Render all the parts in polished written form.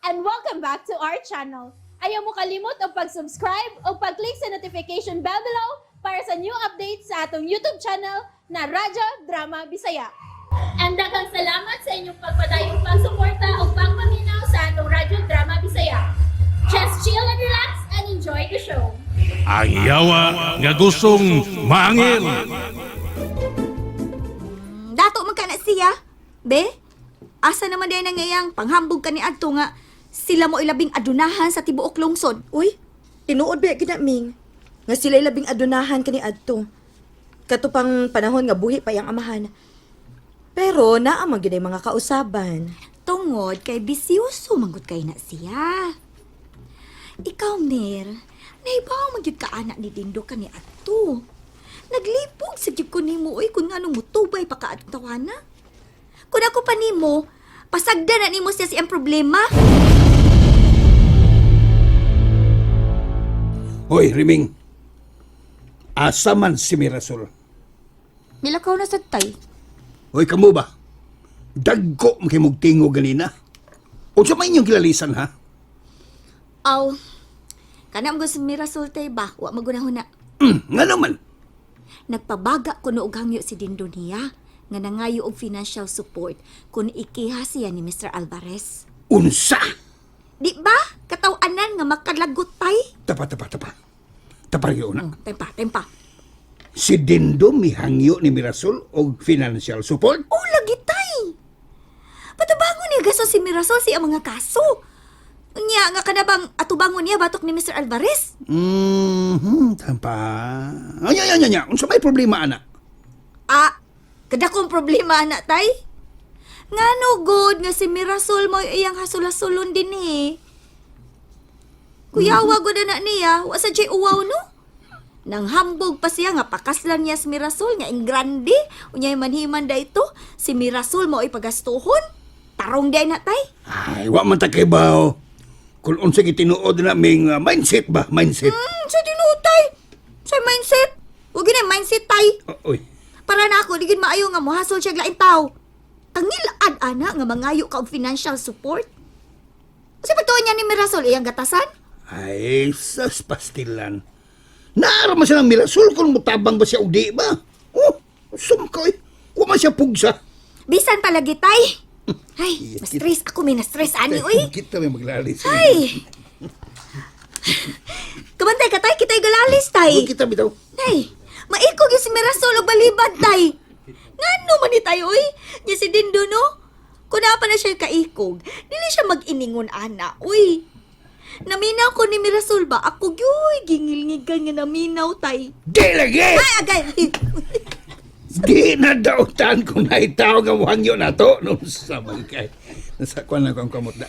and welcome back to our channel. Ayaw mo kalimot o pag-subscribe o pag-click sa notification bell below para sa new updates sa atong YouTube channel na Radyo Drama Bisaya. And daghang salamat sa inyong pagpadayong pagsuporta o pagpaminaw sa atong Radyo Drama Bisaya. Just chill and relax and enjoy the show. Ang yawa nga gustong maangil. Dato man ka na siya. Be, asa naman din ngayang panghambog ka ni Adto nga sila mo ilabing adunahan sa tibuok lungsod. Uy, tinuod ba ginaming? Nga sila labing adunahan kani adto. Katupang panahon nga buhi pa yang amahan. Pero naamang gyud ay mga kausaban. Tungod kay bisyoso manggod kay na siya. Ikaw, Mir, naibaw magyud ka anak ni Dindo ka ni Adto. Naglipog sa gyud ko nimo oy kun nganong mutubay pa ka adto tawana. Kun ako pa nimo, pasagda na nimo siya siyang problema. Hoy, Riming. Asa man si Mirasol? Milakaw na sa tay. Hoy, kamo ba? Dagko makimugtingo ganina. O sa may inyong kilalisan, ha? Aw, kanam gusto Mirasol tay ba? Wa magunahon na. Nga naman. Nagpabaga ko noog hangyo si Dindo niya nga nangayo og financial support kung ikiha siya ni Mr. Alvarez. Unsa? Di ba? Katawanan nga makalagot tay. Tapa. Tapa yun na. Tempa. Si Dindo mihangyo ni Mirasol og financial support? Oh, lagi tay. Patabangon niya gaso si Mirasol siya mga kaso. Nya nga kanabang atubangon niya batok ni Mr. Alvarez. Tapa. Anya. Unsa may problema, ana? Ah, kada kong problema na tay. Ngano god nga si Mirasol mo iyang hasulasulon din eh. Kuyawa god na niya, wa sa jay uwaw no. Nang hambog pa siya nga pakaslan niya si Mirasol nga ing grande, unyay manhiman da ito, si Mirasol mo ay pagastuhon. Tarong day na tay. Ay, wa man ta kay baw. Kung unsa gitinuod na ming mindset ba? Mindset. Sa tinuod tay. Sa mindset. Huwag yun mindset tay. Oy. Para na ako, digin maayo nga mohasol siya laing tao. Tangilaan ana nga mangayo ka og financial support. Kasi pagtuon niya ni Mirasol iyang gatasan? Ay, sas pastilan. Naaraman siya ng Mirasol kung mutabang ba siya o di ba? Oh, sumkoy. Huwag man siya pugsa. Bisan palagi tay. Ay, ma-stress ako, may na-stress ani uy. Kita may maglalis. Ay. Kabantay ka tay, kita'y galalis tay. Huwag kita bitaw. Tay, maikog yung si Mirasol og balibad tay. Ngano man ni tay uy? Nya si Dindo no? Kuna pa na siya kaikog, dili siya mag-iningon ana uy. Naminaw ko ni Mirasol ba? Ako gyoy, gingilngigan nga naminaw tay. Di lagi! Ay, agay! Di na daw tan kung naitaw nga wangyo na to. Nung sabang kay. Nasakwan na kong kamot na.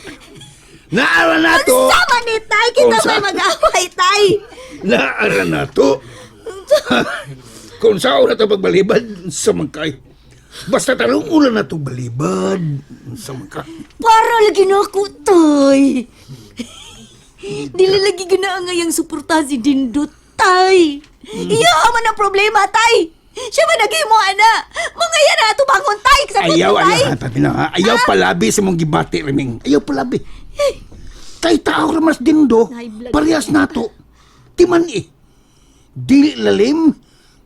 Naara na to! Sama ni tay, kita Unsa? may mag-away tay. Naara na to! Kung saan na ito pagbalibad, sa magkay. Basta talong ulan na ito balibad. Sa magkay. Para lagi na ako tay. Dili lagi gina nga yung suporta si Dindo tay. Iya man ang problema tay. Siya man naging mo ana. Mga yan na tubangon tay. Ayaw, tay. ayaw palabi sa mong gibati, Reming. Ayaw palabi. Kay tao ramas Dindo, Ay, blag- parehas nato. Timan Dili lalim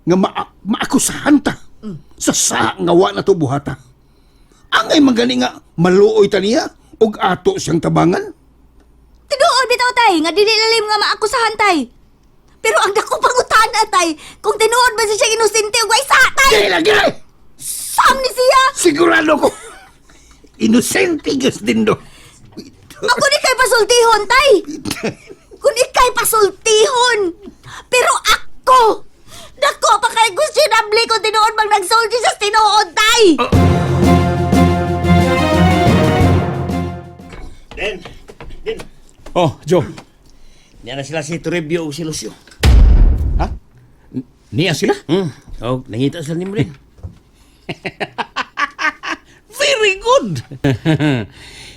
nga maakusahan ta. Sa nga wa na to buhata. Ang ay magani nga maluoy ta niya og ato siyang tabangan. Tinuod bitaw tay. Nga dili lalim nga maakusahan tay. Pero ang dako pangutana tay. Kung tinuod ba siya inosente o guaysa tay. Dili lagi! Sam ni siya. Sigurado ko. Inosente gas Dindo. Ako ni kay pasultihon tay. Kung ikay pasultihon. Pero ako, dako pa kay questionable kung tinuod bang nagsulti sa tinuod, tay! Den. Oh, Joe. Niya na sila si Toribio o si Lucio. Ha? Niya sila? Oh, nangita sila ni mo rin. Very good!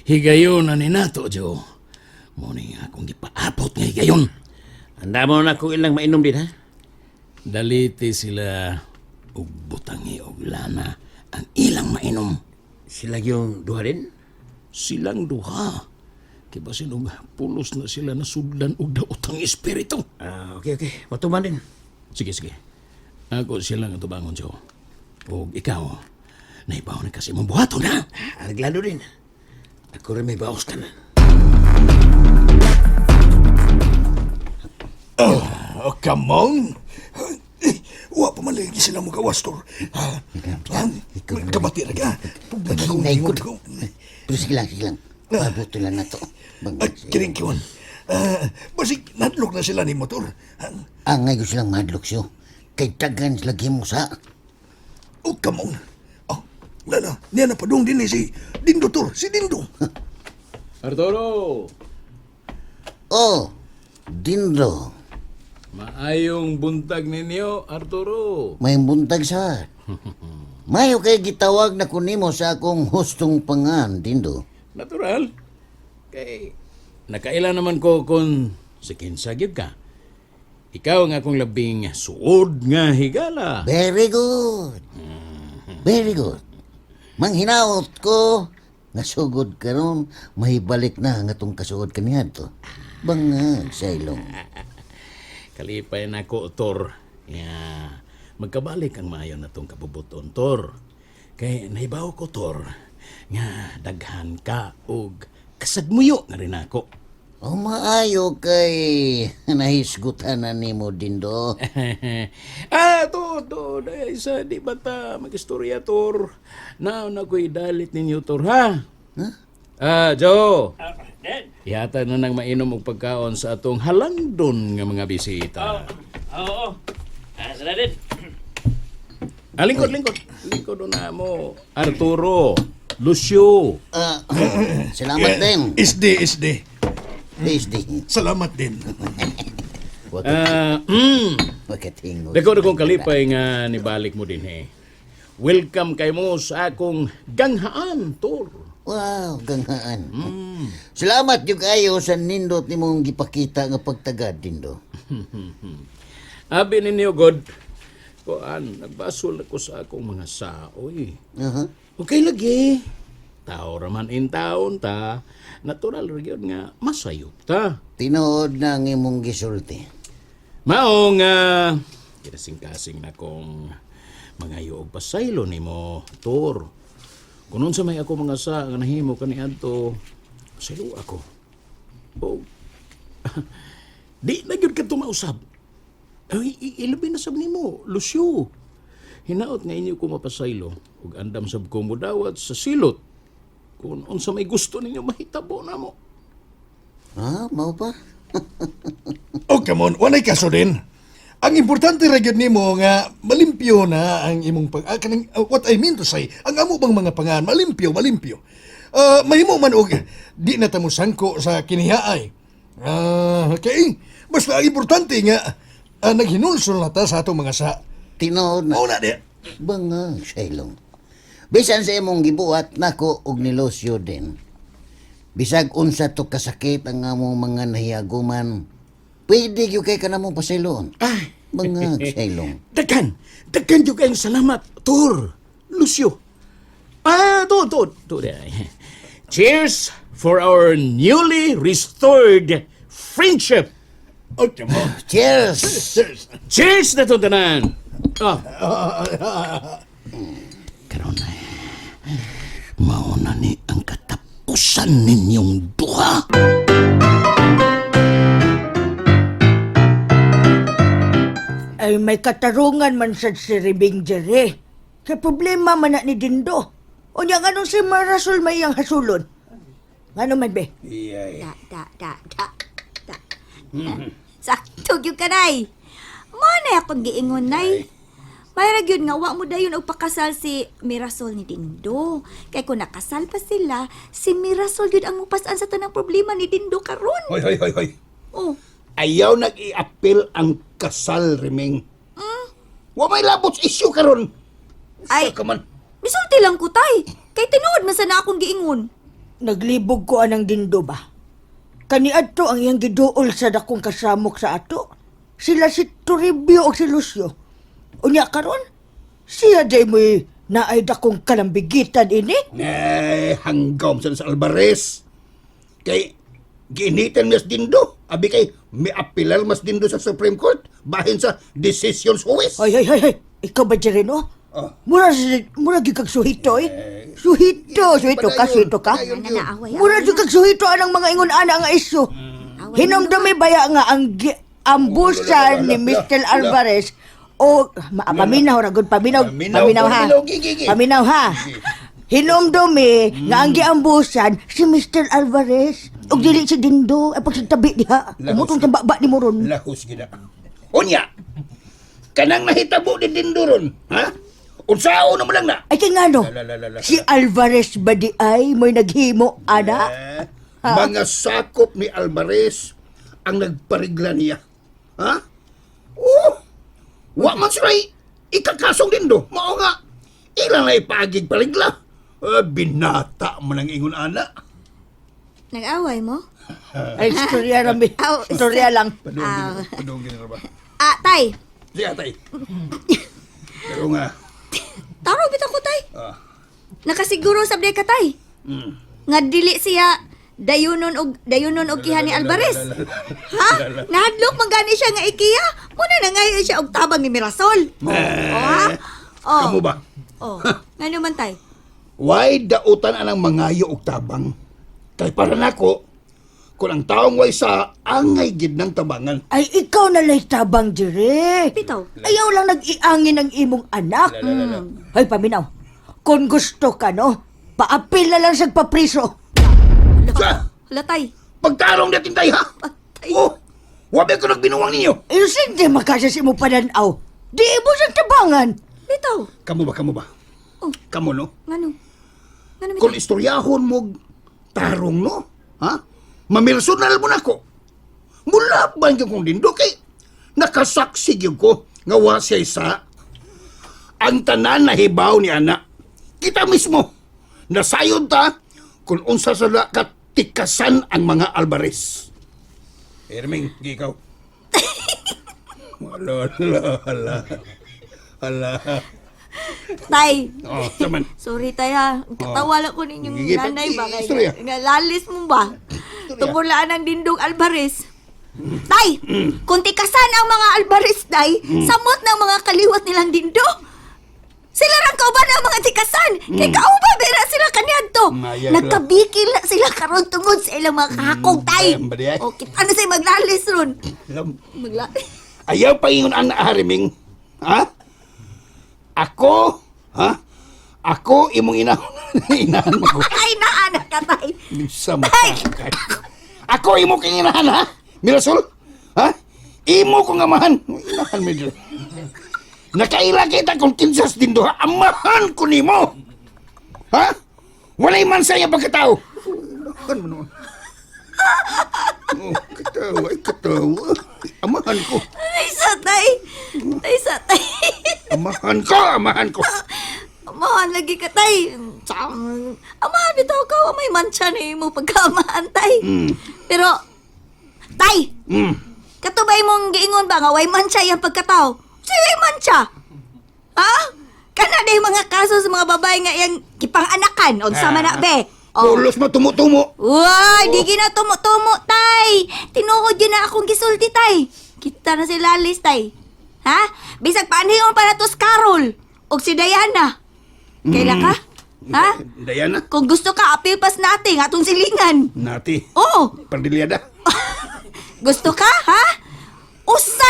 Higayon na ni nato, Joe. Muni nga akong gipaabot nga higayon. Handa mo na kung ilang mainom din, ha? Daliti sila ug butangi og lana ang ilang mainom. Sila yung duha din? Silang duha. Kibasin og pulos na sila na sudlan og daotang espiritu. Okay. Matuman din. Sige. Ako sila nga tubangon, Joe. O ikaw, naibaw na kasi mong buhaton, ha? Arreglado din. Ako rin may baos ka na. Oh, come on. Wa pa man lagi sila mo gawas, Tor. Kabati ra ka. Naikot. Pero sige lang. Pabuto lang na to. Kiring kiwan. Basig, nadlok na sila ni motor. Ang ngayon silang madlok siyo. Kay tagan sila gimusa. Oh, come on. Oh, lala, niya na padung din si Dindo, Tor. Si Dindo. Arturo, Oh, Dindo. maayong buntag ninyo, Arturo. May buntag sa. Mayo kay gitawag na kunimo sa akong hustong pangan, Dindo. Natural. Kay, nakaila naman ko kung sa kinsagib ka. Ikaw ang akong labing suod nga higala. Very good. Very good. Manghinaot ko nga sugod karon mahibalik na nga tong kasuod kaniya to. Bangag sa ilong. Kalipay na ko, Tor. Magkabalik ang maayo na tong kabubuton, Tor. Kay naibaw ko, Tor, nga daghan ka og kasagmuyo nga rin ako. O maayo kay nahisgutan na nimo, Dindo. To, dahil sa di bata mag-istorya, Tor. Na ko'y dalit ninyo, Tor, ha? Joe. Ihata na nang mainom og pagkaon sa atong halangdon nga mga bisita. Oo. Sana din. Lingkod. Lingkod na mo. Arturo. Lucio. Salamat din. SD. PSD. Salamat din. Pagkatingo. Dako kong kalipay nga nibalik mo din, he. Welcome kay mo sa akong ganghaan, Tor. Wow, ganghaan. Salamat yung kayo sa nindot ni mong gipakita nga pagtagad, Dindo. Abi ninyo, God. Kuan, nagbasol ako sa akong mga saoy. Okay lagi. Tao raman in taon ta. Natural region nga masayop ta. Tinood na ang imong gisulti. Mao nga kinasing-kasing na kong mga og pasaylo nimo, Tor. Kunon sa may ako mga sa nga nahimo kaniadto, saylo ako. O di na gyud ka tumausab. Ay, ilabi na sab nimo, Lucio. Hinaot nga inyo ko mapasaylo ug andam sab ko mudawat sa silot. Kung unsa may gusto ninyo mahitabo na mo. Mao pa? Oh, come on. Walay kaso din. Ang importante ra gyud nimo nga malimpyo na ang imong what I mean to say, ang amo bang mga pangan malimpyo. Mahimo man og di na ta mo sangko sa kinihaay. Okay. Basta ang importante nga naghinulsol na ta sa atong mga sa. Tinood na. Mao na di. Bangang sailong. Bisan sa imong gibuhat nako og nilosyo din. Bisag unsa to kasakit ang among mga nahiaguman, pwede gyud kay kanamong pasaylon. Bangang sailong. Daghan yung kayong salamat, Tor, Lucio. To. Cheers for our newly restored friendship. Oh, come on. Cheers! Cheers na to tanan. Karon na mauna ni ang katapusan ninyong duha. Ay may katarungan man sa si Ribing Jere. Kay problema man na ni Dindo. O niya nga si Marasol may iyang hasulon. Ano man be? Da. Sakto gyud kanay. Mo na akong giingon nay. Mayra gyud nga wa mo dayon og pakasal si Mirasol ni Dindo. Kay kung nakasal pa sila, si Mirasol gyud ang mupas-an sa tanang problema ni Dindo karon. Hoy. Oh, Ayaw nag-i-appeal ang kasal, Riming. Wa may labot sa issue karon. Ay. Sa kaman. misulti lang ko tay. Kay tinuod man sana akong giingon. Naglibog ko anang Dindo ba? Kani adto ang iyang giduol sa dakong kasamok sa ato. Sila si Toribio o si Lucio. Unya karon, siya day mo'y naay dakong kalambigitan ini. Hanggom sa Alvarez. Kay Ginitan mas dindo. Abi kay, may apilal mas dindo sa Supreme Court. Bahin sa decisions huwis. Ay. Ikaw ba dyan no? Oh. Mura gikag suhito eh. Suhito ka, suhito ka. Nananaaway. Mura gikag suhito anang mga ingon ana nga isyo. Hinomdumi baya nga ang ambusan ni Mr. Alvarez o paminaw ra gud paminaw ha. Paminaw ha. Hinomdumi nga ang giambusan si Mr. Alvarez ug dili si Dindo ay pagtabi diha. Umutong sa baba ni mo ron. Lahos gina. Unya, kanang nahitabo ni Dinduron, ha? Unsao na mo lang na. Ay kay ngano? La. Si Alvarez ba di ay may naghimo ana? Mga sakop ni Alvarez ang nagparigla niya. Ha? Oh! Wa man sila ikakasong Dindo. Mao nga, ilang na ipagig parigla. Binata mo ng ingon ana. Nag-away mo? Ay istorya ra mi. Aw, Istorya lang. Padungin na ba? Tay. Sige, atay. Pero nga, Taro bitaw ko, tay. Nakasiguro sa ka, tay. mm, Nga dili siya dayunon og kiha ni Alvarez. Ha? Nahadlok man gani siya nga ikiya. Muna na ngayon siya og tabang ni Mirasol. Ha? kamo ba? Oh. Ngano man, tay? Why dautan anang mangayo og tabang? Kay para nako, kung ang taong way sa angay gid ng tabangan. Ay ikaw na lay tabang dire. Bitaw. Ayaw lang nag-iangin ng imong anak. Ay paminaw. Kung gusto ka no, paapil na lang sa papriso. Sa, Hala, tay. pagtarong natin tayo ha? Patay. Oh, wabi ko nagbinuwang ninyo. Iyo hindi makasas mo pananaw. Di mo sa tabangan. Bitaw. Kamo ba? Oh. Kamo no? Ngano? Ngano mi, Kung tay? istoryahon mo tarong no? Ha? Mamirsunal mo na ko. Mula ba yung kong Dindo kay nakasaksi yung ko nga wa siya isa. Ang tanan na hibaw ni anak. Kita mismo. Nasayon ta kung unsa sa katikasan ang mga Alvarez. Erming, ikaw. Hala. Tay. Oh, saman. Sorry, tay ha. Katawa lang ko ninyong Sige, nanay ba? istorya. Nalalis mo ba? Tumulaan ng Dindong Alvarez. Tay! Kung tikasan ang mga Alvarez, tay, samot ng mga kaliwat nilang Dindo. Sila rang kauban ang mga tikasan. Kay kauba, bera sila kaniadto. Maya, Nagkabikil na sila karon tungod sa ilang mga kahakong, tay. Mbadi, ay. O, kita na sa'yo maglalis ron. Maglalis. Ayaw pa ingon ang naahariming. Ha? Ako? Ha? Ako imong inahan mo ko. Ay, naanak ka, tay. Sama ka. Ako imo kang inahan, ha? Mirasol? Ha? Imo kong amahan. Inahan mo dyan. Nakaila kita kung kinsas din doha. Amahan ko nimo. Ha? Walay man sa iya pagkatao. Amahan mo noon. Oh, katawa. Amahan ko. Ay, sa, tay. Ay, sa, tay. Amahan ko. Amahan lagi ka, tay. Amahan bitaw ka. May mancha na mo pagkaamahan, tay. Pero, tay, katubay mong giingon ba nga way mancha yung pagkatao? Sige, mancha. Ha? Kana na yung mga kaso sa mga babae nga yung kipang-anakan. O sama na, be. Pulos mo tumutumo. Uy, di ginatumo-tumo, tay. Tinuod yun na akong gisulti, tay. Kita na si Lalis, tay. Ha? Bisag paanhingon pa na to si Carol. O si Diana. Kailan ka? Ha? Diana? Kung gusto ka, apil pas natin atong silingan. Nati. Oo. Pardilyada. Gusto ka, ha? Usa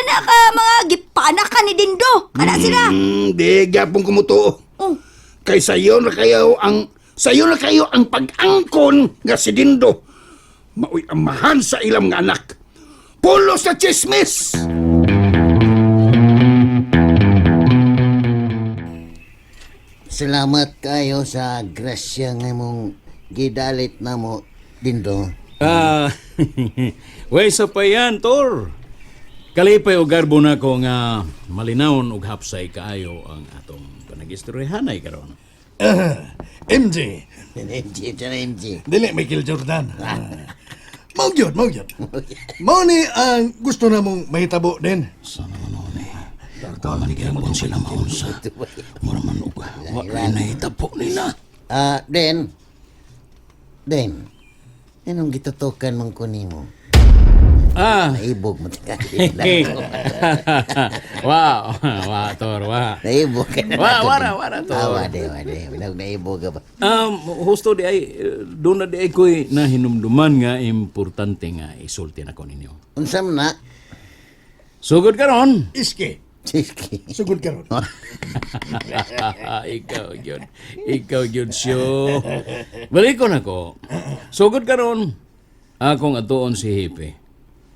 na ka mga gipanakan ni Dindo. Kana sila. Di gyapon kumutuo. Oh. Kay sayo na kayo ang pag-angkon nga si Dindo. Maoy amahan sa ilang nga anak. Pulos sa chismis. Salamat kayo sa grasya nga mong gidalit na mo, Dindo. Way sa pa yan, Tor. Kalipay o garbo na ko nga malinawon og hapsay kaayo ang atong panag-istoryahanay karon. MJ. MJ. Dili, Michael Jordan. Maugyod. Mao ni ang gusto na mong mahitabo din. Sana man ni. Manigambon sila maunsa. Mura man og wa na itapo nila. Den. Anong gitutukan mong kunimo? Ah. Naibog mo. Wow. Wow, Tor, wow. Naibog ka na. Wara, Tor. Wade. Bilang naibog ka ba? Husto di ay, doon na di ay ko'y nahinumduman nga importante nga isulti na ko ninyo. Unsam na? Sugod ka ron. Iske, Sige. sugod ka ron. Ikaw yun, siyo. Balik ko na ko. Sugod ka ron. Akong atuon si Hipe.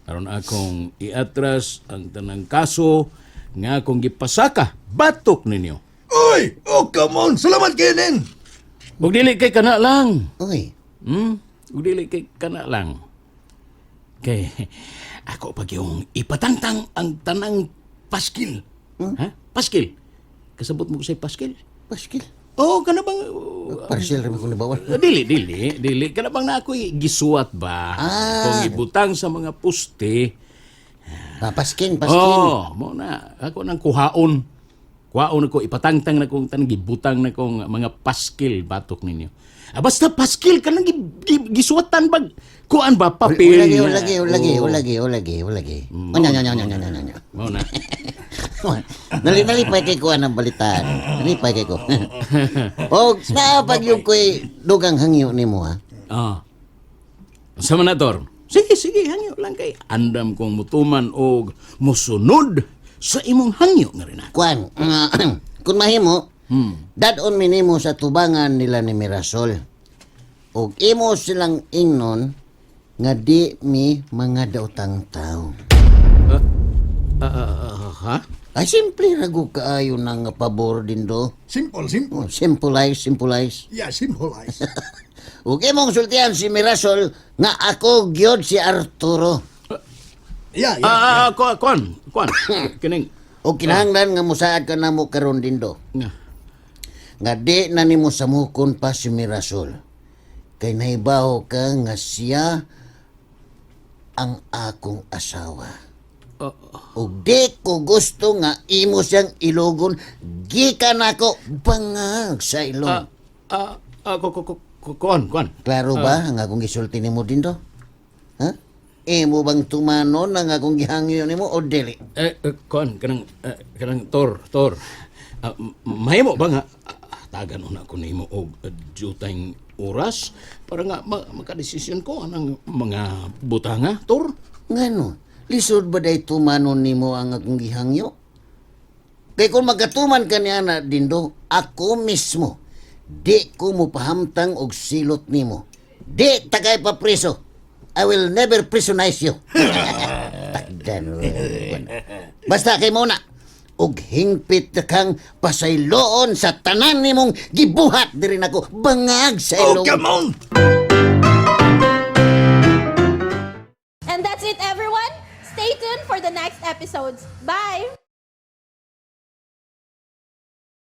Karon akong iatras ang tanang kaso nga akong gipasaka. Batok ninyo. Uy! Oh, come on! Salamat kayo din! Ug dili kay kana lang. Uy, Ug dili kay kana lang. Kay ako pag yung ipatangtang ang tanang paskil. Ha? Paskil. Kasabot mo ko say paskil? paskil. Oh, kana bang Partial rin ko nabawal. dili. Kana bang na ako'y gisuwat ba? Kung ibutang sa mga puste. Paskin. Oh, mo na. Ako nang kuhaon. Kuhaon ako, ipatangtang na kong tanang gibutang na kong mga paskil batok ninyo. Basta paskil ka nang gisuwatan bag. Kuan ba? Papel. Ulagi. Mo na. Nalipay kay ko ang balitaan. Nalipay kay ko. O, sa pag yung ko'y dugang hangyo ni mo, ha? Ah. Sa manator. Sige, hangyo lang kay. Andam kong mutuman o musunod sa imong hangyo nga rin ako. Kwan, kung mahimo, dadon minimo sa tubangan nila ni Mirasol. O imo silang ingnon nga di mi mga dautang tao. Ha? Ay, simple rago kaayo na nga pabor din do. Simple. Oh, simpulize. Yeah, symbolize. Ug imong sultihan si Mirasol nga ako gyud si Arturo. Yeah. Kuan. Kining. O kinahanglan nga musaad ka na mo karon din do. Nga. Nga di na nimo samukon pa si Mirasol. Kay nahibaw ka nga siya ang akong asawa. Ug di ko gusto nga imo siyang ilogon gikan ako bangag sa ilong. Kuan. Klaro ba ang akong gisulti nimo din do? Ha? Imo bang tumanon ang akong gihangyo nimo o dili? Kuan, kanang Tor. Mahimo ba nga tagan una ko nimo og jutang oras para nga makadesisyon ko anang mga butanga, Tor? Ngano? Lisod ba day tumanon nimo ang akong gihangyo? Kay kung magatuman ka niya na dindo, ako mismo, di ko mo pahamtang og silot nimo. Di tagay pa preso. I will never prisonize you. Takdan. Basta kay mo na, og hingpit na kang pasayloon sa tanan nimong gibuhat diri nako bangag sa Oh, ilong. come on! And that's it, everyone. Stay tuned for the next episodes. Bye!